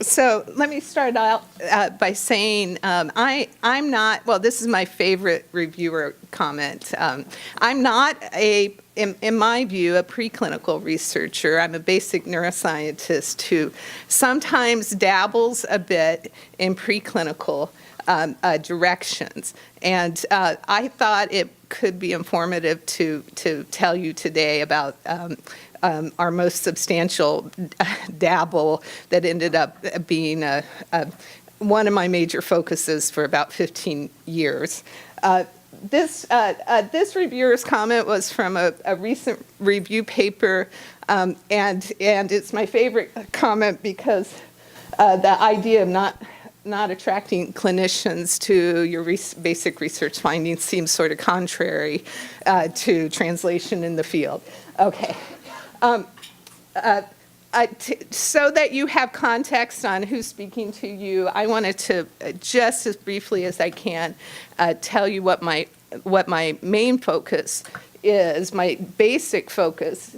So let me start out by saying I'm not, well, this is my favorite reviewer comment. I'm not in my view, a preclinical researcher. I'm a basic neuroscientist who sometimes dabbles a bit in preclinical directions. And I thought it could be informative to tell you today about our most substantial dabble that ended up being one of my major focuses for about 15 years. This reviewer's comment was from a recent review paper, and it's my favorite comment because the idea of not attracting clinicians to your basic research findings seems sort of contrary to translation in the field. Okay. So that you have context on who's speaking to you, I wanted to, just as briefly as I can, tell you what my main focus is. My basic focus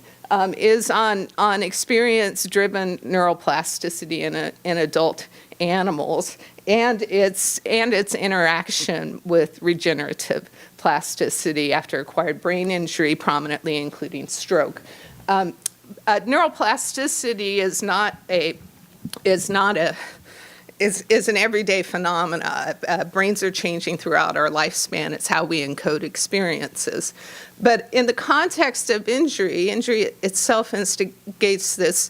is on experience-driven neuroplasticity in adult animals and its interaction with regenerative plasticity after acquired brain injury, prominently including stroke. Neuroplasticity is an everyday phenomena. Brains are changing throughout our lifespan. It's how we encode experiences. But in the context of injury itself instigates this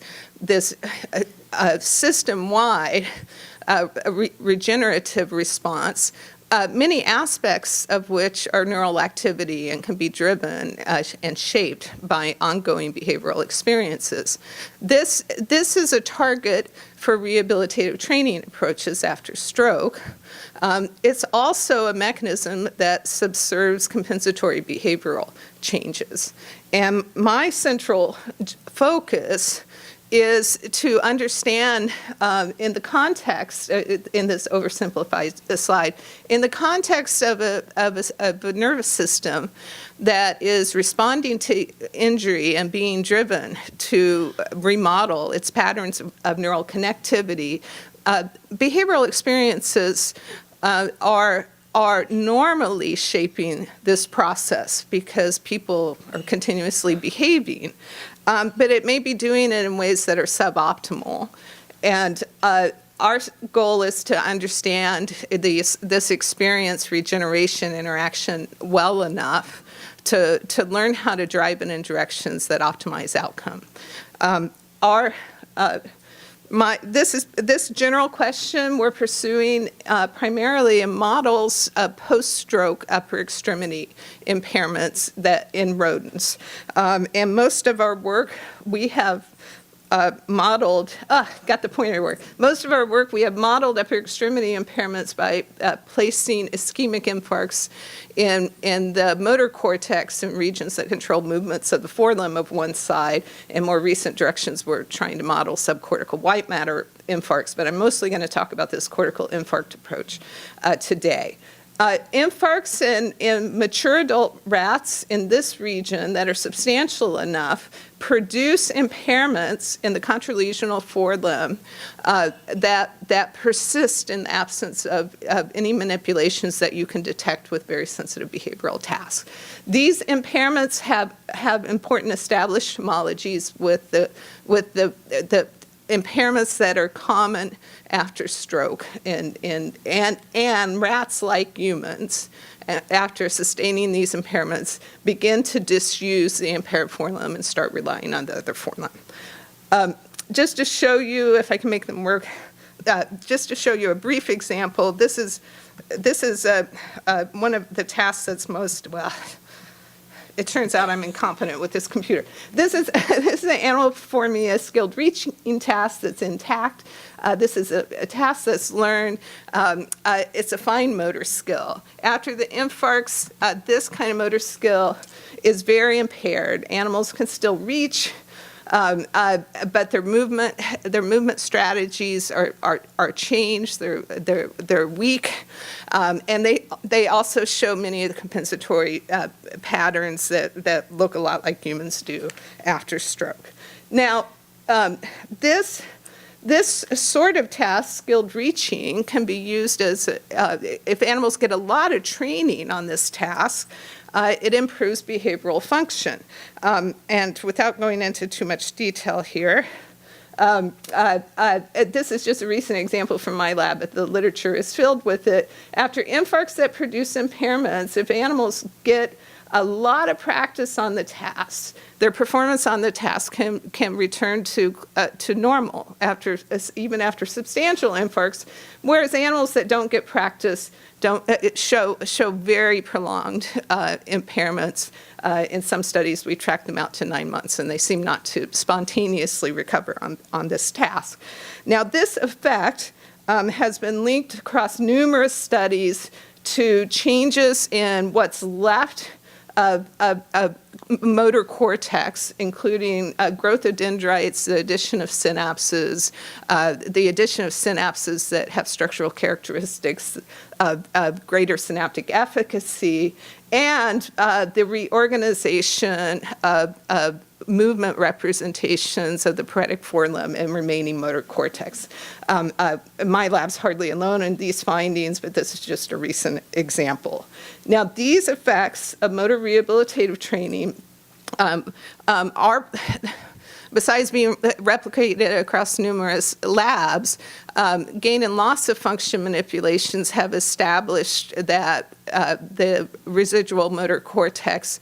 system-wide regenerative response, many aspects of which are neural activity and can be driven and shaped by ongoing behavioral experiences. This is a target for rehabilitative training approaches after stroke. It's also a mechanism that subserves compensatory behavioral changes. And my central focus is to understand in the context, in this oversimplified slide, in the context of a nervous system that is responding to injury and being driven to remodel its patterns of neural connectivity, behavioral experiences are normally shaping this process because people are continuously behaving. But it may be doing it in ways that are suboptimal. And our goal is to understand this experience regeneration interaction well enough to learn how to drive it in directions that optimize outcome. This general question we're pursuing primarily in models of post-stroke upper extremity impairments in rodents. And most of our work we have modeled, got the point of work. Most of our work we have modeled upper extremity impairments by placing ischemic infarcts in the motor cortex in regions that control movements of the forelimb of one side. In more recent directions, we're trying to model subcortical white matter infarcts, but I'm mostly going to talk about this cortical infarct approach today. Infarcts in mature adult rats in this region that are substantial enough produce impairments in the contralesional forelimb that persist in the absence of any manipulations that you can detect with very sensitive behavioral tasks. These impairments have important established homologies with the impairments that are common after stroke and rats like humans after sustaining these impairments begin to disuse the impaired forelimb and start relying on the other forelimb. Just to show you, if I can make them work, just to show you a brief example, this is one of the tasks that's most, well, it turns out I'm incompetent with this computer. This is an animal performing a skilled reaching task that's intact. This is a task that's learned. It's a fine motor skill. After the infarcts, this kind of motor skill is very impaired. Animals can still reach, but their movement strategies are changed. They're weak, and they also show many of the compensatory patterns that look a lot like humans do after stroke. Now, This sort of task, skilled reaching, can be used as, if animals get a lot of training on this task, it improves behavioral function. And without going into too much detail here, this is just a recent example from my lab, but the literature is filled with it. After infarcts that produce impairments, if animals get a lot of practice on the task, their performance on the task can return to normal even after substantial infarcts, whereas animals that don't get practice show very prolonged impairments. In some studies, we tracked them out to 9 months, and they seem not to spontaneously recover on this task. Now, this effect has been linked across numerous studies to changes in what's left of motor cortex, including growth of dendrites, the addition of synapses, that have structural characteristics of greater synaptic efficacy, and the reorganization of movement representations of the paretic forelimb and remaining motor cortex. My lab's hardly alone in these findings, but this is just a recent example. Now, these effects of motor rehabilitative training are, besides being replicated across numerous labs, gain and loss of function manipulations have established that the residual motor cortex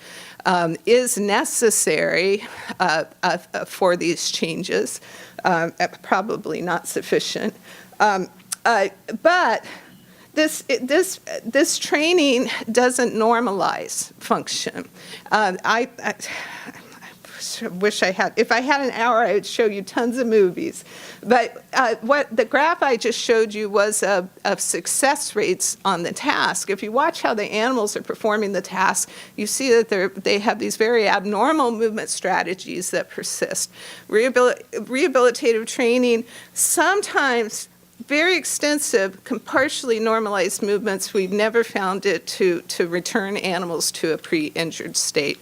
is necessary for these changes, probably not sufficient. But this training doesn't normalize function. I wish I had, if I had an hour, I would show you tons of movies. But what the graph I just showed you was of success rates on the task. If you watch how the animals are performing the task, you see that they have these very abnormal movement strategies that persist. Rehabilitative training, sometimes very extensive, can partially normalize movements. We've never found it to return animals to a pre-injured state.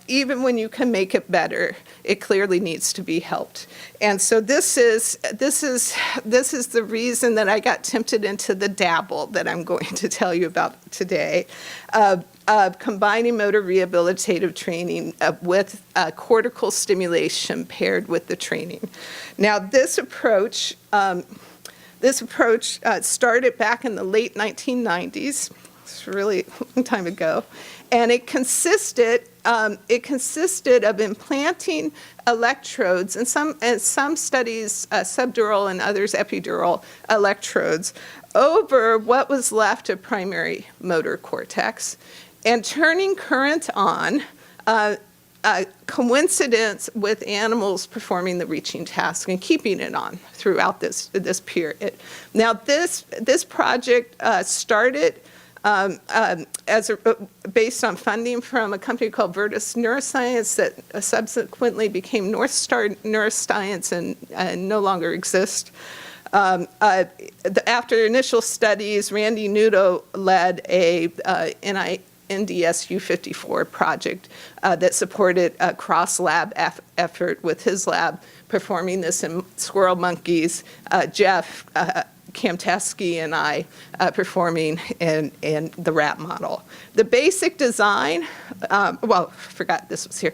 Even when you can make it better, it clearly needs to be helped. And so this is the reason that I got tempted into the dabble that I'm going to tell you about today, of combining motor rehabilitative training with cortical stimulation paired with the training. Now, this approach started back in the late 1990s. It's really a long time ago. And it consisted of implanting electrodes, and some studies subdural and others epidural electrodes, over what was left of primary motor cortex, and turning current on, coincidence with animals performing the reaching task and keeping it on throughout this period. Now, this project started based on funding from a company called Virtus Neuroscience that subsequently became North Star Neuroscience and no longer exists. After initial studies, Randy Nudo led a NINDS U54 project that supported a cross-lab effort with his lab performing this in squirrel monkeys. Jeff Kamteski and I performing in the rat model. The basic design, well, I forgot this was here.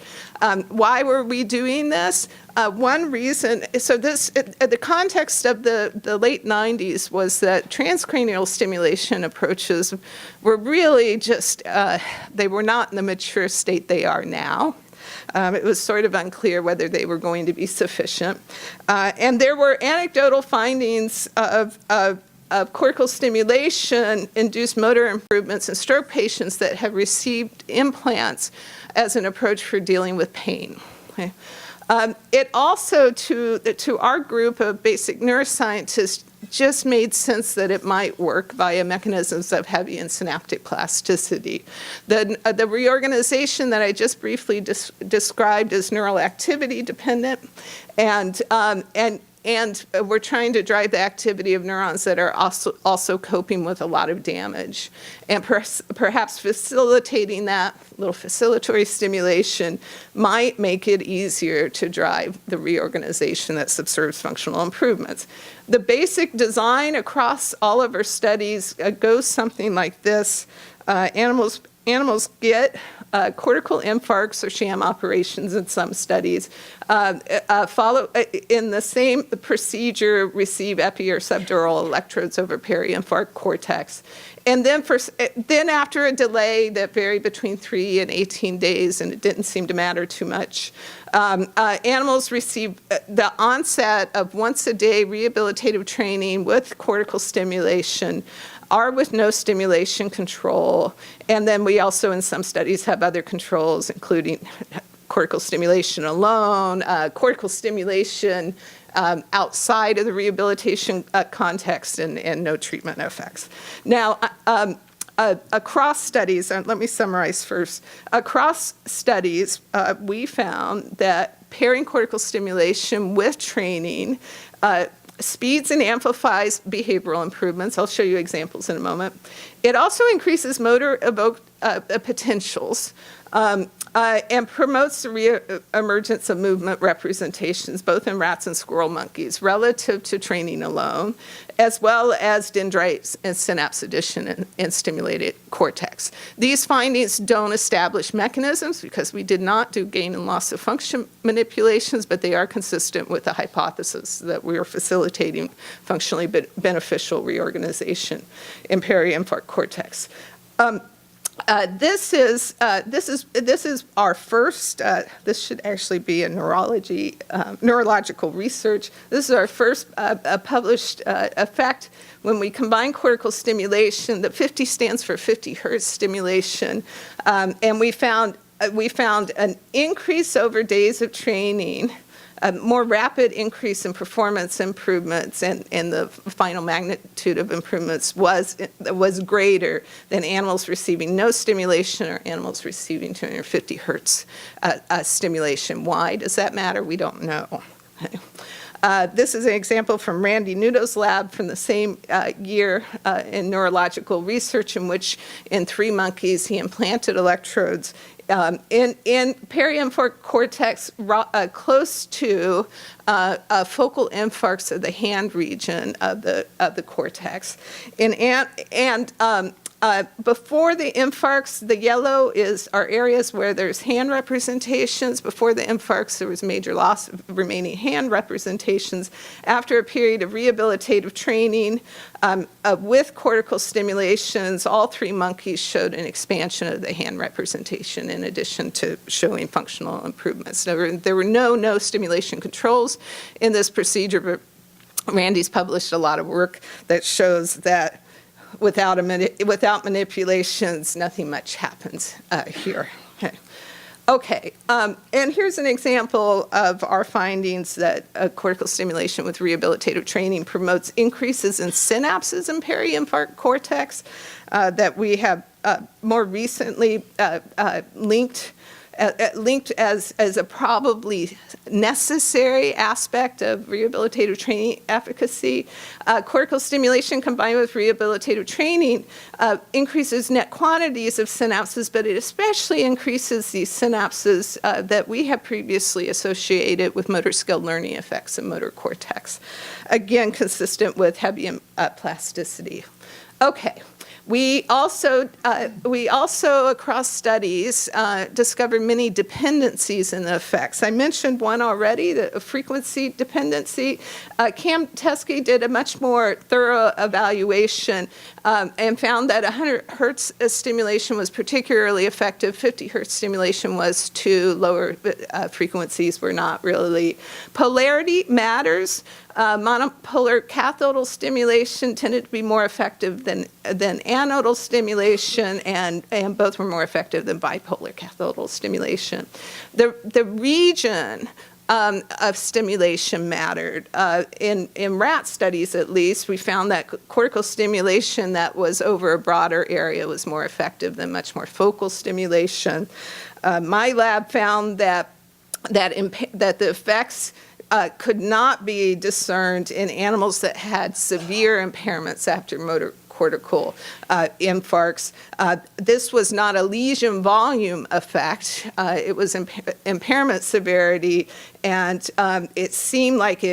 Why were we doing this? One reason, so the context of the late 90s was that transcranial stimulation approaches were really just, they were not in the mature state they are now. It was sort of unclear whether they were going to be sufficient. And there were anecdotal findings of cortical stimulation induced motor improvements in stroke patients that have received implants as an approach for dealing with pain. Okay. It also, to our group of basic neuroscientists, just made sense that it might work via mechanisms of heavy and synaptic plasticity. The reorganization that I just briefly described is neural activity dependent, and we're trying to drive the activity of neurons that are also coping with a lot of damage. And perhaps facilitating that, little facilitatory stimulation, might make it easier to drive the reorganization that subserves functional improvements. The basic design across all of our studies goes something like this. Animals get cortical infarcts or sham operations in some studies, follow in the same procedure, receive epi or subdural electrodes over peri-infarct cortex. And then after a delay that varied between 3 and 18 days, and it didn't seem to matter too much, animals received the onset of once-a-day rehabilitative training with cortical stimulation, or with no stimulation control. And then we also, in some studies, have other controls, including cortical stimulation alone, cortical stimulation outside of the rehabilitation context, and no treatment effects. Now, across studies, and let me summarize first. Across studies, we found that pairing cortical stimulation with training speeds and amplifies behavioral improvements. I'll show you examples in a moment. It also increases motor evoked potentials and promotes the re-emergence of movement representations, both in rats and squirrel monkeys, relative to training alone, as well as dendrites and synapse addition in stimulated cortex. These findings don't establish mechanisms because we did not do gain and loss of function manipulations, but they are consistent with the hypothesis that we are facilitating functionally beneficial reorganization in peri-infarct cortex. This is our first. This should actually be a neurological research. This is our first published effect when we combine cortical stimulation. The 50 stands for 50 hertz stimulation, and we found an increase over days of training. A more rapid increase in performance improvements, and the final magnitude of improvements was greater than animals receiving no stimulation or animals receiving 250 hertz stimulation. Why does that matter? We don't know. This is an example from Randy Nudo's lab from the same year in neurological research, in which in 3 monkeys he implanted electrodes in peri-infarct cortex close to focal infarcts of the hand region of the cortex. Before the infarcts, the yellow are areas where there's hand representations. Before the infarcts, there was major loss of remaining hand representations. After a period of rehabilitative training with cortical stimulations, all 3 monkeys showed an expansion of the hand representation in addition to showing functional improvements. There were no stimulation controls in this procedure, but Randy's published a lot of work that shows that without manipulations, nothing much happens here. Okay, and here's an example of our findings that cortical stimulation with rehabilitative training promotes increases in synapses in peri-infarct cortex that we have more recently linked as a probably necessary aspect of rehabilitative training efficacy. Cortical stimulation combined with rehabilitative training increases net quantities of synapses, but it especially increases these synapses that we have previously associated with motor skill learning effects in motor cortex. Again, consistent with Hebbian plasticity. Okay. We also across studies discovered many dependencies in the effects. I mentioned one already, the frequency dependency. Cam Teskey did a much more thorough evaluation and found that 100 hertz stimulation was particularly effective. 50 hertz stimulation was too. Lower frequencies were not really. Polarity matters. Monopolar cathodal stimulation tended to be more effective than anodal stimulation, and both were more effective than bipolar cathodal stimulation. The region of stimulation mattered. In rat studies, at least, we found that cortical stimulation that was over a broader area was more effective than much more focal stimulation. My lab found that the effects could not be discerned in animals that had severe impairments after motor cortical infarcts. This was not a lesion volume effect. It was impairment severity, and it seemed like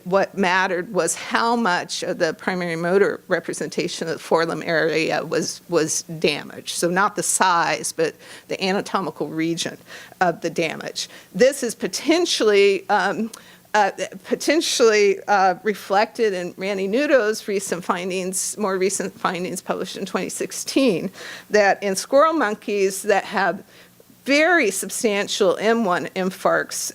what mattered was how much of the primary motor representation of the forelimb area was damaged. So not the size, but the anatomical region of the damage. This is potentially reflected in Randy Nudo's more recent findings published in 2016, that in squirrel monkeys that have very substantial M1 infarcts,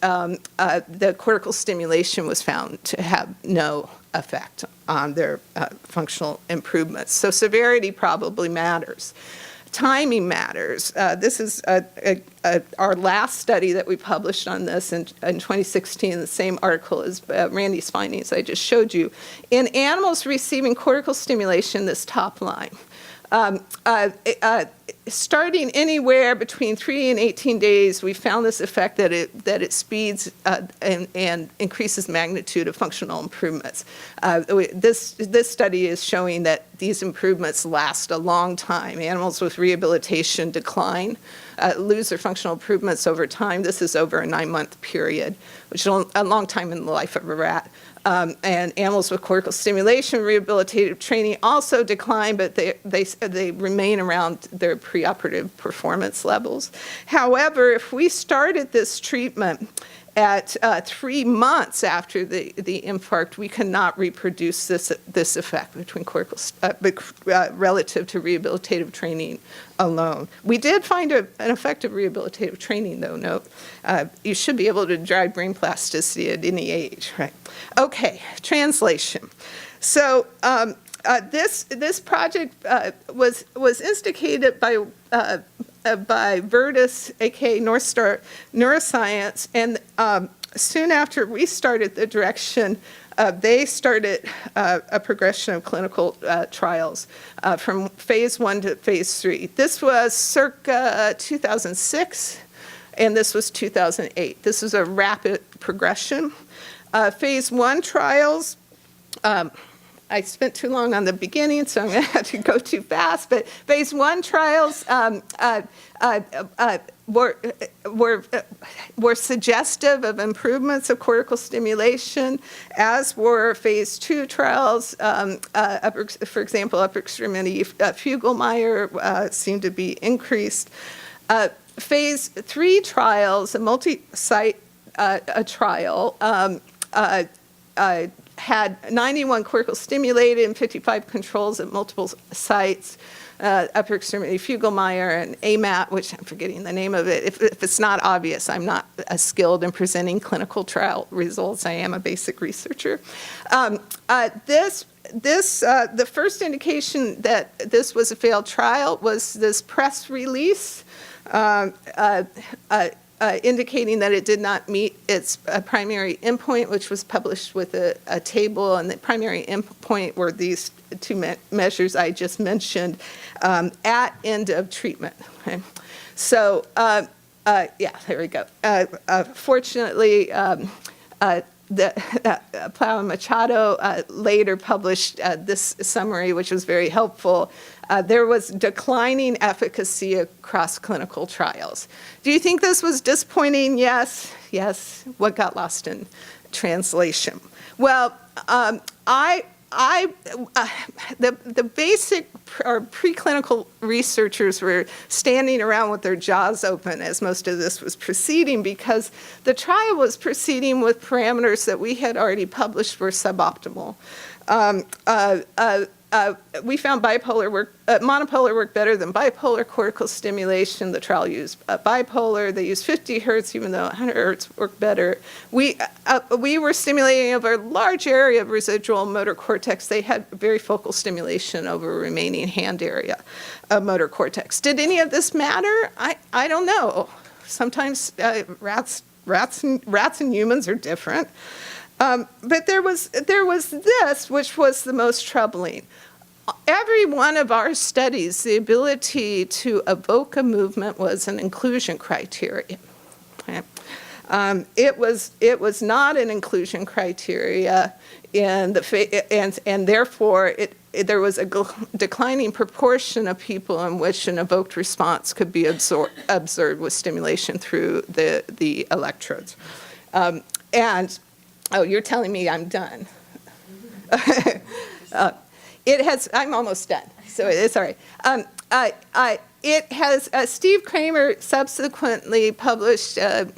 the cortical stimulation was found to have no effect on their functional improvements. So severity probably matters. Timing matters. This is our last study that we published on this in 2016, the same article as Randy's findings I just showed you. In animals receiving cortical stimulation, this top line, starting anywhere between 3 and 18 days, we found this effect that it speeds and increases magnitude of functional improvements. This study is showing that these improvements last a long time. Animals with rehabilitation decline, lose their functional improvements over time. This is over a 9-month period, which is a long time in the life of a rat. And animals with cortical stimulation rehabilitative training also decline, but they remain around their preoperative performance levels. However, if we started this treatment at 3 months after the infarct, we cannot reproduce this effect between cortical relative to rehabilitative training alone. We did find an effect of rehabilitative training, though. Note, you should be able to drive brain plasticity at any age, right? Okay, translation. So this project was instigated by Virtus, aka North Star Neuroscience, and soon after we started the direction, they started a progression of clinical trials from phase 1 to phase 3. This was circa 2006, and this was 2008. This was a rapid progression. Phase 1 trials, I spent too long on the beginning, so I'm going to have to go too fast. But phase 1 trials were suggestive of improvements of cortical stimulation, as were phase 2 trials. For example, upper extremity Fugelmeyer seemed to be increased. Phase 3 trials, a multi-site trial, had 91 cortical stimulated and 55 controls at multiple sites, upper extremity Fugelmeyer and AMAT, which I'm forgetting the name of it. If it's not obvious, I'm not skilled in presenting clinical trial results. I am a basic researcher. The first indication that this was a failed trial was this press release indicating that it did not meet its primary endpoint, which was published with a table, and the primary endpoint were these 2 measures I just mentioned at end of treatment. Okay? So, yeah, there we go. Fortunately, Plow and Machado later published this summary, which was very helpful. There was declining efficacy across clinical trials. Do you think this was disappointing? Yes. Yes. What got lost in translation? Well, the basic or preclinical researchers were standing around with their jaws open as most of this was proceeding, because the trial was proceeding with parameters that we had already published were suboptimal. We found monopolar work better than bipolar cortical stimulation. The trial used bipolar. They used 50 hertz, even though 100 hertz worked better. We were stimulating over a large area of residual motor cortex. They had very focal stimulation over remaining hand area of motor cortex. Did any of this matter? I don't know. Sometimes rats and humans are different. But there was this, which was the most troubling. Every one of our studies, the ability to evoke a movement was an inclusion criteria. Okay? It was not an inclusion criteria, and therefore there was a declining proportion of people in which an evoked response could be observed with stimulation through the electrodes. And oh, you're telling me I'm done. I'm almost done, so it's all right. It has, Steve Kramer subsequently published an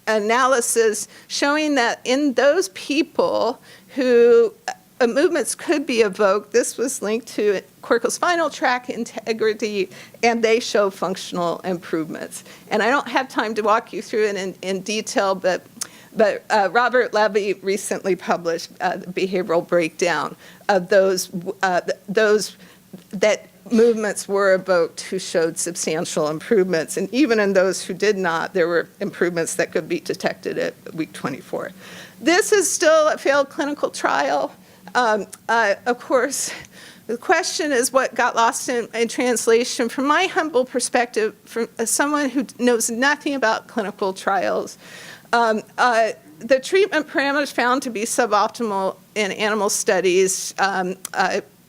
analysis showing that in those people who movements could be evoked, this was linked to cortical spinal tract integrity, and they show functional improvements. And I don't have time to walk you through it in detail, but Robert Levy recently published the behavioral breakdown of those that movements were evoked who showed substantial improvements. And even in those who did not, there were improvements that could be detected at week 24. This is still a failed clinical trial. Of course, the question is what got lost in translation. From my humble perspective, from someone who knows nothing about clinical trials, the treatment parameters found to be suboptimal in animal studies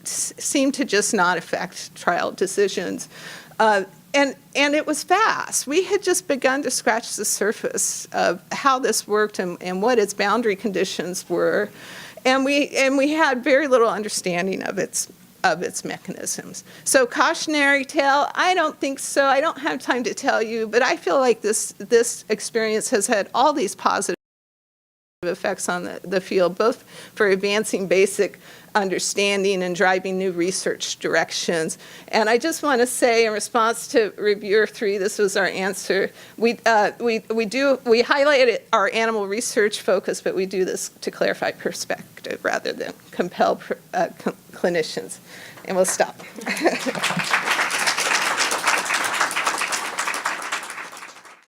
seem to just not affect trial decisions. And it was fast. We had just begun to scratch the surface of how this worked and what its boundary conditions were. And we had very little understanding of its mechanisms. So cautionary tale, I don't think so. I don't have time to tell you, but I feel like this experience has had all these positive effects on the field, both for advancing basic understanding and driving new research directions. And I just want to say, in response to reviewer 3, this was our answer. We highlighted our animal research focus, but we do this to clarify perspective rather than compel clinicians. And we'll stop.